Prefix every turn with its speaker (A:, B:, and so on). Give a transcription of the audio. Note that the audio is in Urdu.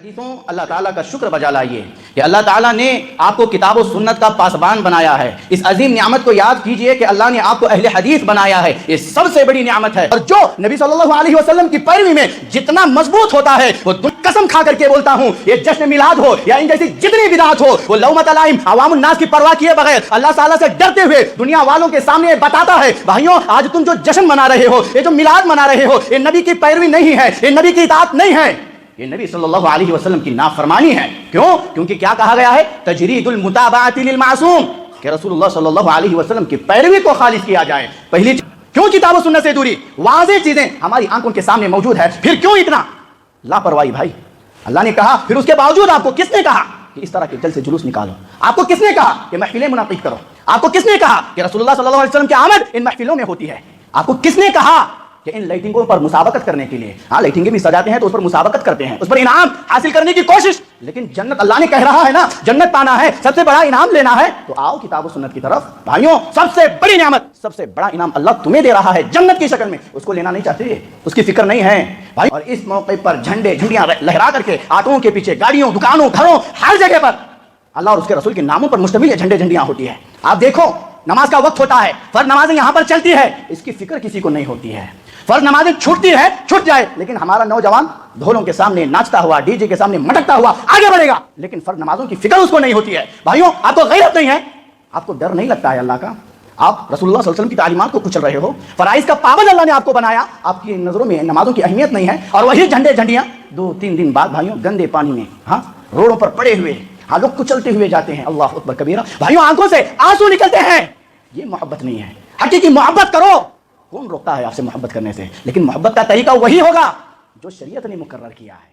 A: حدیثوں اللہ تعالیٰ کا شکر بجا لائیے کہ اللہ تعالیٰ نے آپ کو کتاب و سنت کا پاسبان بنایا ہے۔ اس عظیم نعمت کو یاد کیجئے کہ اللہ نے آپ کو اہل حدیث بنایا ہے، یہ سب سے بڑی نعمت ہے۔ اور جو نبی صلی اللہ علیہ وسلم کی پیروی میں جتنا مضبوط ہوتا ہے وہ قسم کھا کر کے بولتا ہوں، یہ جشن میلاد ہو یا ان جیسی جتنی بدعات ہو، وہ لومۃ لائم عوام الناس کی پرواہ کیے بغیر اللہ تعالیٰ سے ڈرتے ہوئے دنیا والوں کے سامنے بتاتا ہے، بھائیوں آج تم جو جشن منا رہے ہو، یہ جو میلاد منا رہے ہو، یہ نبی کی پیروی نہیں ہے، یہ نبی کی اطاعت نہیں ہے، یہ نبی صلی اللہ علیہ وسلم کی نافرمانی ہے۔ کیوں؟ کیونکہ کیا کہا گیا ہے؟ تجرید المتابعۃ للمعصوم، کہ رسول اللہ صلی اللہ علیہ وسلم کی پیروی کو خالص کیا جائے۔ پہلی کیوں کتاب و سنت سے دوری؟ واضح چیزیں ہماری آنکھوں کے سامنے موجود ہے، پھر کیوں اتنا لاپرواہی؟ بھائی اللہ نے کہا، پھر اس کے باوجود آپ کو کس نے کہا کہ اس طرح کے جلسے جلوس نکالو؟ آپ کو کس نے کہا کہ محفلیں منعقد کرو؟ آپ کو کس نے کہا کہ رسول اللہ صلی اللہ علیہ وسلم کی آمد ان محفلوں میں ہوتی ہے؟ آپ کو کس نے کہا کہ ان لائٹنگوں پر مسابقت کرنے کے لیے، ہاں لائٹنگیں بھی سجاتے ہیں تو اس پر مسابقت کرتے ہیں، اس پر انعام حاصل کرنے کی کوشش، لیکن جنت اللہ نے کہہ رہا ہے نا، جنت پانا ہے، سب سے بڑا انعام لینا ہے، تو آؤ کتاب و سنت کی طرف۔ بھائیوں سب سے بڑی نعمت، سب سے بڑا انعام اللہ تمہیں دے رہا ہے جنت کی شکل میں، اس کو لینا نہیں چاہتے، اس کی فکر نہیں ہے بھائی۔ اور اس موقع پر جھنڈے جھنڈیاں لہرا کر کے آٹوؤں کے پیچھے، گاڑیوں، دکانوں، گھروں، ہر جگہ پر اللہ اور اس کے رسول کے ناموں پر مشتمل یہ جھنڈے جھنڈیاں ہوتی ہے۔ آپ دیکھو نماز کا وقت ہوتا ہے، فرض نمازیں یہاں پر چلتی ہے، اس کی فکر کسی کو نہیں ہوتی ہے۔ فرض نمازیں چھوٹتی ہے، چھوٹ جائے، لیکن ہمارا نوجوان ڈھولوں کے سامنے ناچتا ہوا، ڈی جے کے سامنے مٹکتا ہوا آگے بڑھے گا، لیکن فرض نمازوں کی فکر اس کو نہیں ہوتی ہے۔ بھائیوں آپ کو غیرت نہیں ہے؟ آپ کو ڈر نہیں لگتا ہے اللہ کا؟ آپ رسول اللہ صلی اللہ علیہ وسلم کی تعلیمات کو کچل رہے ہو، فرائض کا پابند اللہ نے آپ کو بنایا، آپ کی نظروں میں نمازوں کی اہمیت نہیں ہے، اور وہی جھنڈے جھنڈیاں 2-3 دن بعد بھائیوں گندے پانی میں، ہاں روڈوں پر پڑے ہوئے، ہاں لوگ کچلتے ہوئے جاتے ہیں۔ اللہ اکبر کبیرہ۔ بھائیوں آنکھوں سے آنسو نکلتے ہیں، یہ محبت نہیں ہے۔ حقیقی محبت کرو، کون روکتا ہے آپ سے محبت کرنے سے؟ لیکن محبت کا طریقہ وہی ہوگا جو شریعت نے مقرر کیا ہے۔